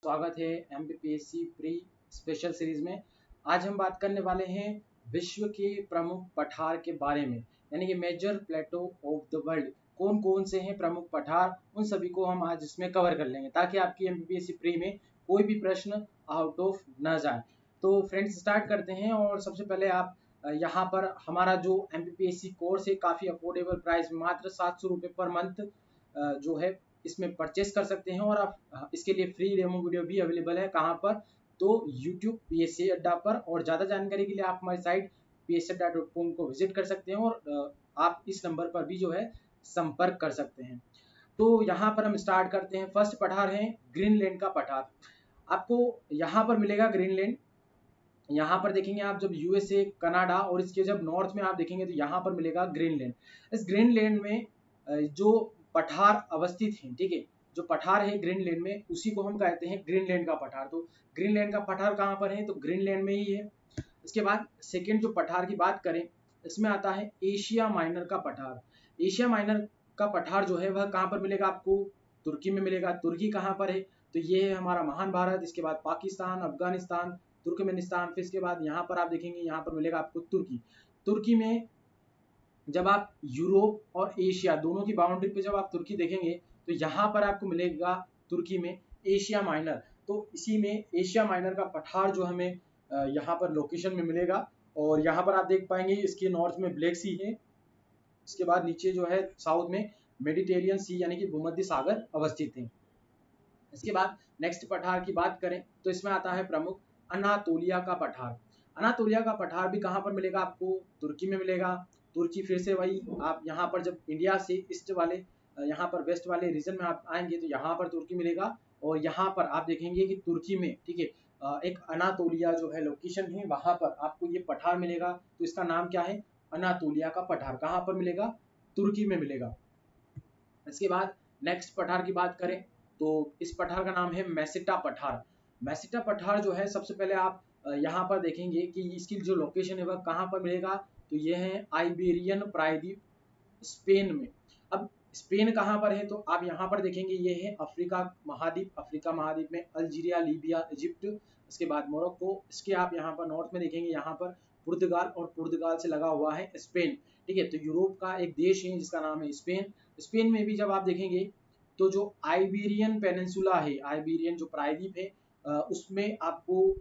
स्वागत है MPPSC pre special series में। आज हम बात करने वाले हैं विश्व के प्रमुख पठार के बारे में, यानी कि major plateau of the world. कौन कौन से हैं प्रमुख पठार, उन सभी को हम आज इसमें कवर कर लेंगे ताकि आपकी एमपीपीएससी प्री में कोई भी प्रश्न आउट ऑफ न जाए। तो फ्रेंड्स स्टार्ट करते हैं। और सबसे पहले आप यहाँ पर हमारा जो एमपीपीएससी कोर्स है काफ़ी अफोर्डेबल प्राइस, मात्र 700 रुपये पर मंथ जो है इसमें परचेस कर सकते हैं। और आप इसके लिए फ्री डेमो वीडियो भी अवेलेबल है। कहाँ पर? तो यूट्यूब पीएससी अड्डा पर। और ज़्यादा जानकारी के लिए आप हमारी साइट pscadda.com को विजिट कर सकते हैं और आप इस नंबर पर भी जो है संपर्क कर सकते हैं। तो यहाँ पर हम स्टार्ट करते हैं। फर्स्ट पठार है ग्रीनलैंड का पठार। आपको यहाँ पर मिलेगा ग्रीनलैंड। यहाँ पर देखेंगे आप जब यूएसए, कनाडा और इसके जब नॉर्थ में आप देखेंगे तो यहाँ पर मिलेगा ग्रीनलैंड। इस ग्रीनलैंड में जो पठार अवस्थित हैं, ठीक है, जो पठार है ग्रीनलैंड में उसी को हम कहते हैं ग्रीनलैंड का पठार। तो ग्रीनलैंड का पठार कहाँ पर है? तो ग्रीनलैंड में ही है। इसके बाद सेकेंड जो पठार की बात करें, इसमें आता है एशिया माइनर का पठार। एशिया माइनर का पठार जो है वह कहाँ पर मिलेगा? आपको तुर्की में मिलेगा। तुर्की कहाँ पर है? तो ये है हमारा महान भारत। इसके बाद पाकिस्तान, अफगानिस्तान, तुर्कमेनिस्तान। फिर इसके बाद यहाँ पर आप देखेंगे यहाँ पर मिलेगा आपको तुर्की। तुर्की में जब आप यूरोप और एशिया दोनों की बाउंड्री पे जब आप तुर्की देखेंगे तो यहाँ पर आपको मिलेगा तुर्की में एशिया माइनर। तो इसी में एशिया माइनर का पठार जो हमें यहाँ पर लोकेशन में मिलेगा। और यहाँ पर आप देख पाएंगे इसके नॉर्थ में ब्लैक सी है। इसके बाद नीचे जो है साउथ में मेडिटेरियन सी यानी कि भूमध्य सागर अवस्थित है। इसके बाद नेक्स्ट पठार की बात करें तो इसमें आता है प्रमुख अनातोलिया का पठार। अनातोलिया का पठार भी कहाँ पर मिलेगा? आपको तुर्की में मिलेगा। तुर्की फिर से वही, आप यहाँ पर जब इंडिया से ईस्ट वाले यहाँ पर वेस्ट वाले रीजन में आप आएंगे तो यहाँ पर तुर्की मिलेगा। और यहाँ पर आप देखेंगे कि तुर्की में, ठीक है, एक अनातोलिया जो है लोकेशन है, वहां पर आपको ये पठार मिलेगा। तो इसका नाम क्या है? अनातोलिया का पठार। कहाँ पर मिलेगा? तुर्की में मिलेगा। इसके बाद नेक्स्ट पठार की बात करें तो इस पठार का नाम है मेसिटा पठार। मेसिटा पठार जो है सबसे पहले आप यहाँ पर देखेंगे कि इसकी जो लोकेशन है वह कहाँ पर मिलेगा? तो ये है आइबेरियन प्रायद्वीप, स्पेन में। अब स्पेन कहाँ पर है? तो आप यहाँ पर देखेंगे ये है अफ्रीका महाद्वीप। अफ्रीका महाद्वीप में अल्जीरिया, लीबिया, इजिप्ट, इसके बाद मोरक्को। इसके आप यहाँ पर नॉर्थ में देखेंगे यहाँ पर पुर्तगाल, और पुर्तगाल से लगा हुआ है स्पेन। ठीक है, तो यूरोप का एक देश है जिसका नाम है स्पेन। स्पेन में भी जब आप देखेंगे तो जो आइबेरियन पेनिनसुला है, आइबेरियन जो प्रायद्वीप है, उसमें आपको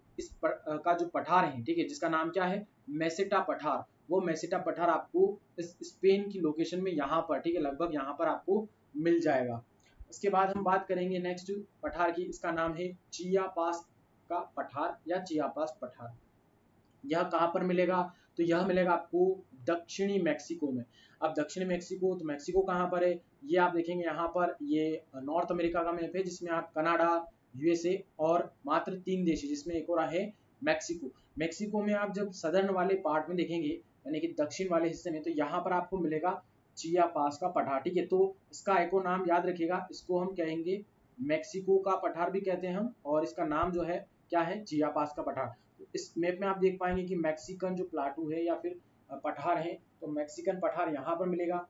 का जो पठार है, ठीक है, जिसका नाम क्या है? मेसेटा पठार। वो मेसेटा पठार आपको इस स्पेन की लोकेशन में यहाँ पर, ठीक है, लगभग यहाँ पर आपको मिल जाएगा। इसके बाद हम बात करेंगे नेक्स्ट पठार की। इसका नाम है चियापास का पठार या चियापास पठार। यह कहाँ पर मिलेगा? तो यह मिलेगा आपको दक्षिणी मैक्सिको में। अब दक्षिणी मैक्सिको, तो मैक्सिको कहाँ पर है? ये आप देखेंगे यहाँ पर, ये नॉर्थ अमेरिका का मैप है जिसमें आप कनाडा, यूएसए और मात्र 3 देश है जिसमें एक और है मैक्सिको। मैक्सिको में आप जब सदर्न वाले पार्ट में देखेंगे यानी कि दक्षिण वाले हिस्से में, तो यहाँ पर आपको मिलेगा चियापास का पठार। ठीक है, तो इसका एको नाम याद रखिएगा, इसको हम कहेंगे मैक्सिको का पठार भी कहते हैं हम, और इसका नाम जो है क्या है? चियापास का पठार। इस मैप में आप देख पाएंगे कि मैक्सिकन जो प्लाटू है या फिर पठार है, तो मैक्सिकन पठार यहाँ पर मिलेगा।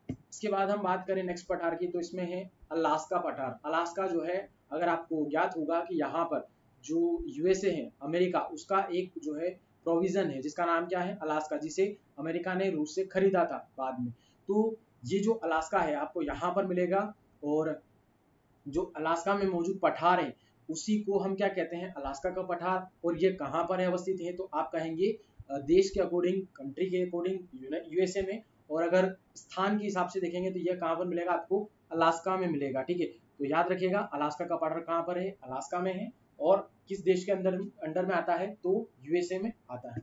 इसके बाद हम बात करें नेक्स्ट पठार की, तो इसमें है अलास्का पठार। अलास्का जो है, अगर आपको ज्ञात होगा कि यहाँ पर जो यूएसए है अमेरिका, उसका एक जो है प्रोविजन है जिसका नाम क्या है? अलास्का, जिसे अमेरिका ने रूस से खरीदा था बाद में। तो ये जो अलास्का है आपको यहाँ पर मिलेगा। और जो अलास्का में मौजूद पठार है उसी को हम क्या कहते हैं? अलास्का का पठार। और ये कहाँ पर है अवस्थित है? तो आप कहेंगे देश के अकॉर्डिंग, कंट्री के अकॉर्डिंग यूएसए में। और अगर स्थान के हिसाब से देखेंगे तो यह कहाँ पर मिलेगा? आपको अलास्का में मिलेगा। ठीक है, तो याद रखिएगा अलास्का का पठार कहाँ पर है? अलास्का में है। और किस देश के अंडर में आता है? तो यूएसए में आता है।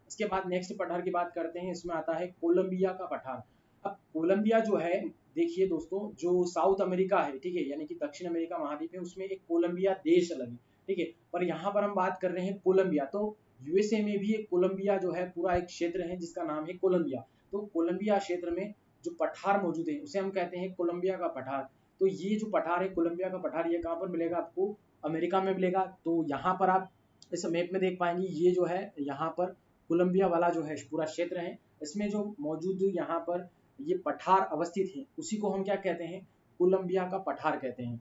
इसके बाद नेक्स्ट पठार की बात करते हैं। इसमें आता है कोलंबिया का पठार। अब कोलंबिया जो है, देखिए दोस्तों, जो साउथ अमेरिका है, ठीक है, यानी कि दक्षिण अमेरिका महाद्वीप है, उसमें एक कोलंबिया देश अलग है। ठीक है, पर यहाँ पर हम बात कर रहे हैं कोलंबिया। तो यूएसए में भी एक कोलंबिया जो है पूरा एक क्षेत्र है जिसका नाम है कोलंबिया। तो कोलंबिया क्षेत्र में जो पठार मौजूद है उसे हम कहते हैं कोलंबिया का पठार। तो ये जो पठार है कोलंबिया का पठार, ये कहाँ पर मिलेगा? आपको अमेरिका में मिलेगा। तो यहाँ पर आप इस मैप में देख पाएंगे, ये जो है यहाँ पर कोलंबिया वाला जो है पूरा क्षेत्र है, इसमें जो मौजूद यहाँ पर ये पठार अवस्थित है उसी को हम क्या कहते हैं? कोलंबिया का पठार कहते हैं।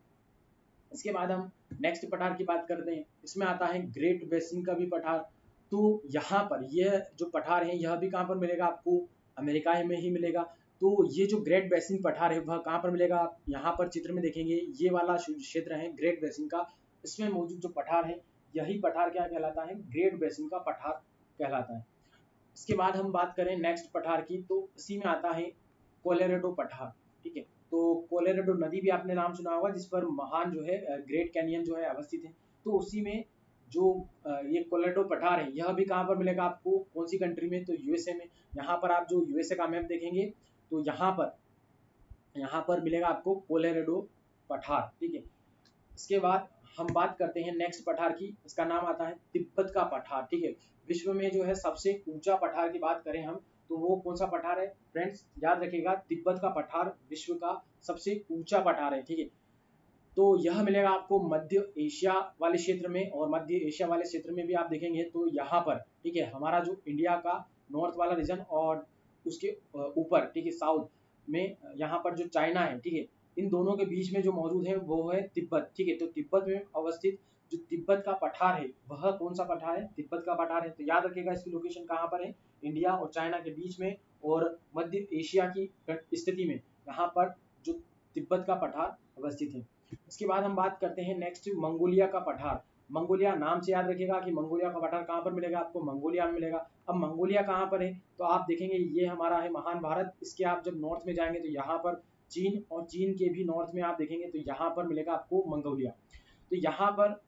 इसके बाद हम नेक्स्ट पठार की बात करते हैं। इसमें आता है ग्रेट बेसिन का भी पठार। तो यहाँ पर यह जो पठार है यह भी कहाँ पर मिलेगा आपको, अमेरिका में ही मिलेगा। तो ये जो ग्रेट बेसिन पठार है वह कहाँ पर मिलेगा, आप यहाँ पर चित्र में देखेंगे ये वाला क्षेत्र है ग्रेट बेसिन का। इसमें मौजूद जो पठार है यही पठार क्या कहलाता है, ग्रेट बेसिन का पठार कहलाता है। इसके बाद हम बात करें नेक्स्ट पठार की, तो इसी में आता है कोलोराडो पठार। ठीक है, तो कोलोराडो नदी भी आपने नाम सुना होगा जिस पर महान जो है ग्रेट कैनियन जो है अवस्थित है। तो उसी में जो ये कोलोराडो पठार है यह भी कहाँ पर मिलेगा आपको, कौन सी कंट्री में, तो यूएसए में। यहाँ पर आप जो यूएसए का मैप देखेंगे तो यहाँ पर मिलेगा आपको कोलोराडो पठार। ठीक है, इसके बाद हम बात करते हैं नेक्स्ट पठार की। इसका नाम आता है तिब्बत का पठार। ठीक है, विश्व में जो है सबसे ऊंचा पठार की बात करें हम तो वो कौन सा पठार है फ्रेंड्स, याद रखिएगा तिब्बत का पठार विश्व का सबसे ऊंचा पठार है। ठीक है, तो यह मिलेगा आपको मध्य एशिया वाले क्षेत्र में, और मध्य एशिया वाले क्षेत्र में भी आप देखेंगे तो यहाँ पर, ठीक है, हमारा जो इंडिया का नॉर्थ वाला रीजन और उसके ऊपर, ठीक है, साउथ में यहाँ पर जो चाइना है, ठीक है, इन दोनों के बीच में जो मौजूद है वो है तिब्बत। ठीक है, तो तिब्बत में अवस्थित जो तिब्बत का पठार है वह कौन सा पठार है, तिब्बत का पठार है। तो याद रखिएगा इसकी लोकेशन कहाँ पर है, इंडिया और चाइना के बीच में और मध्य एशिया की स्थिति में यहाँ पर जो तिब्बत का पठार अवस्थित है। इसके बाद हम बात करते हैं नेक्स्ट मंगोलिया का पठार। मंगोलिया नाम से याद रखिएगा कि मंगोलिया का पठार कहाँ पर मिलेगा आपको, मंगोलिया में मिलेगा। अब मंगोलिया कहाँ पर है, तो आप देखेंगे ये हमारा है महान भारत। इसके आप जब नॉर्थ में जाएंगे तो यहाँ पर चीन, और चीन के भी नॉर्थ में आप देखेंगे तो यहाँ पर मिलेगा आपको मंगोलिया। तो यहाँ पर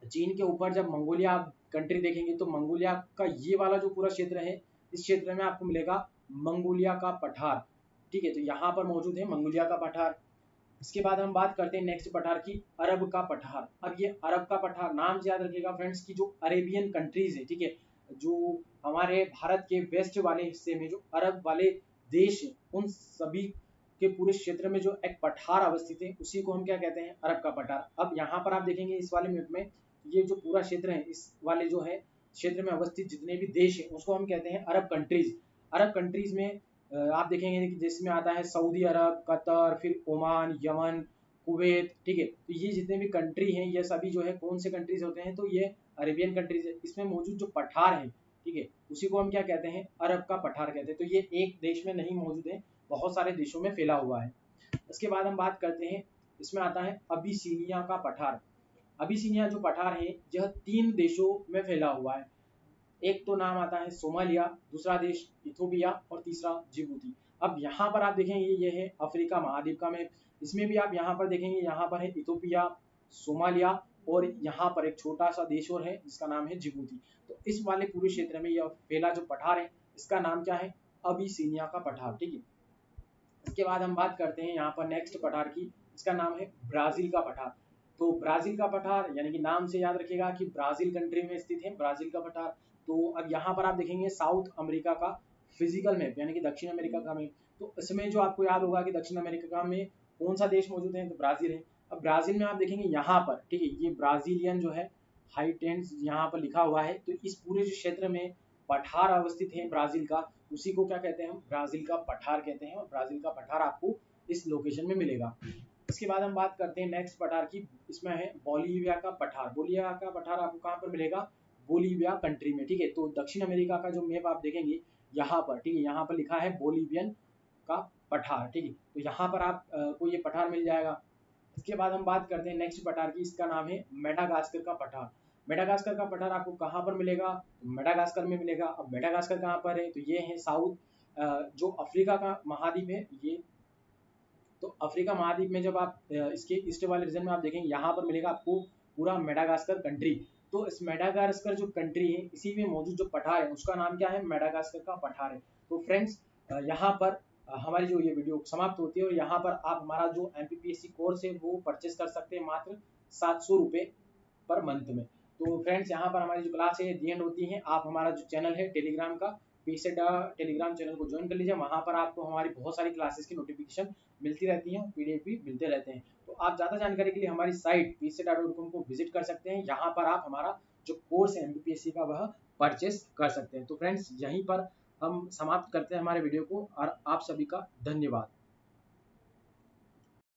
चीन के ऊपर जब मंगोलिया आप कंट्री देखेंगे तो मंगोलिया का ये वाला जो पूरा क्षेत्र है इस क्षेत्र में आपको मिलेगा मंगोलिया का पठार। ठीक है, तो यहाँ पर मौजूद है मंगोलिया का पठार। इसके बाद हम बात करते हैं नेक्स्ट पठार की, अरब का पठार। अब ये अरब का पठार नाम से याद रखिएगा फ्रेंड्स की जो अरेबियन कंट्रीज है, ठीक है, जो हमारे भारत के वेस्ट वाले हिस्से में जो अरब वाले देश है उन सभी के पूरे क्षेत्र में जो एक पठार अवस्थित है उसी को हम क्या कहते हैं, अरब का पठार। अब यहाँ पर आप देखेंगे इस वाले मैप में ये जो पूरा क्षेत्र है इस वाले जो है क्षेत्र में अवस्थित जितने भी देश है उसको हम कहते हैं अरब कंट्रीज। अरब कंट्रीज में आप देखेंगे कि जिसमें आता है सऊदी अरब, कतर, फिर ओमान, यमन, कुवैत। ठीक है, तो ये जितने भी कंट्री हैं ये सभी जो है कौन से कंट्रीज होते हैं, तो ये अरेबियन कंट्रीज है। इसमें मौजूद जो पठार है, ठीक है, उसी को हम क्या कहते हैं, अरब का पठार कहते हैं। तो ये एक देश में नहीं मौजूद है, बहुत सारे देशों में फैला हुआ है। इसके बाद हम बात करते हैं, इसमें आता है अबिसिनिया का पठार। अबिसिनिया जो पठार है यह 3 देशों में फैला हुआ है। एक तो नाम आता है सोमालिया, दूसरा देश इथोपिया और तीसरा जिबूती। अब यहाँ पर आप देखेंगे ये है अफ्रीका महाद्वीप का मैप। इसमें भी आप यहाँ पर देखेंगे यहाँ पर है इथोपिया, सोमालिया और यहाँ पर एक छोटा सा देश और है जिसका नाम है जिबूती। तो इस वाले पूरे क्षेत्र में यह फैला जो पठार है इसका नाम क्या है, अबिसिनिया का पठार। ठीक है, इसके बाद हम बात करते हैं यहाँ पर नेक्स्ट पठार की, इसका नाम है ब्राजील का पठार। तो ब्राजील का पठार यानी कि नाम से याद रखिएगा कि ब्राजील कंट्री में स्थित है ब्राजील का पठार। तो अब यहाँ पर आप देखेंगे साउथ अमेरिका का फिजिकल मैप यानी कि दक्षिण अमेरिका का मैप। तो इसमें जो आपको याद होगा कि दक्षिण अमेरिका में कौन सा देश मौजूद है, तो ब्राजील है। अब ब्राजील में आप देखेंगे यहाँ पर, ठीक है, ये ब्राजीलियन जो है हाईटेंस यहाँ पर लिखा हुआ है। तो इस पूरे जो क्षेत्र में पठार अवस्थित है ब्राजील का, उसी को क्या कहते हैं, हम ब्राजील का पठार कहते हैं। और ब्राजील का पठार आपको इस लोकेशन में मिलेगा। इसके बाद हम बात करते हैं नेक्स्ट पठार की, इसमें है बोलीविया का पठार। बोलीविया का पठार आपको कहाँ पर मिलेगा, बोलीविया कंट्री में। ठीक है, तो दक्षिण अमेरिका का जो मैप आप देखेंगे यहाँ पर, ठीक है, यहाँ पर लिखा है बोलीवियन का पठार। ठीक है, तो यहाँ पर आप को ये पठार मिल जाएगा। इसके बाद हम बात करते हैं नेक्स्ट पठार की, इसका नाम है मेडागास्कर का पठार। मेडागास्कर का पठार आपको कहाँ पर मिलेगा, तो मेडागास्कर में मिलेगा। अब मेडागास्कर कहाँ पर है, तो ये है साउथ जो अफ्रीका का महाद्वीप है ये। तो अफ्रीका महाद्वीप में जब आप इसके ईस्ट वाले रीजन में आप देखेंगे यहाँ पर मिलेगा आपको पूरा मेडागास्कर कंट्री। तो इस मेडागास्कर जो कंट्री है इसी में मौजूद जो पठार है उसका नाम क्या है, मेडागास्कर का पठार है। तो फ्रेंड्स यहाँ पर हमारी जो ये वीडियो समाप्त होती है और यहाँ पर आप हमारा जो MPPSC कोर्स है वो परचेस कर सकते हैं मात्र 700 रुपये पर मंथ में। तो फ्रेंड्स यहाँ पर हमारी जो क्लास है दी एंड होती है। आप हमारा जो चैनल है टेलीग्राम का पीसेडा टेलीग्राम चैनल को ज्वाइन कर लीजिए, वहाँ पर आपको हमारी बहुत सारी क्लासेस की नोटिफिकेशन मिलती रहती हैं, PDF भी मिलते रहते हैं। तो आप ज़्यादा जानकारी के लिए हमारी साइट pseda.com को विजिट कर सकते हैं। यहाँ पर आप हमारा जो कोर्स है MPPSC का वह परचेस कर सकते हैं। तो फ्रेंड्स यहीं पर हम समाप्त करते हैं हमारे वीडियो को और आप सभी का धन्यवाद।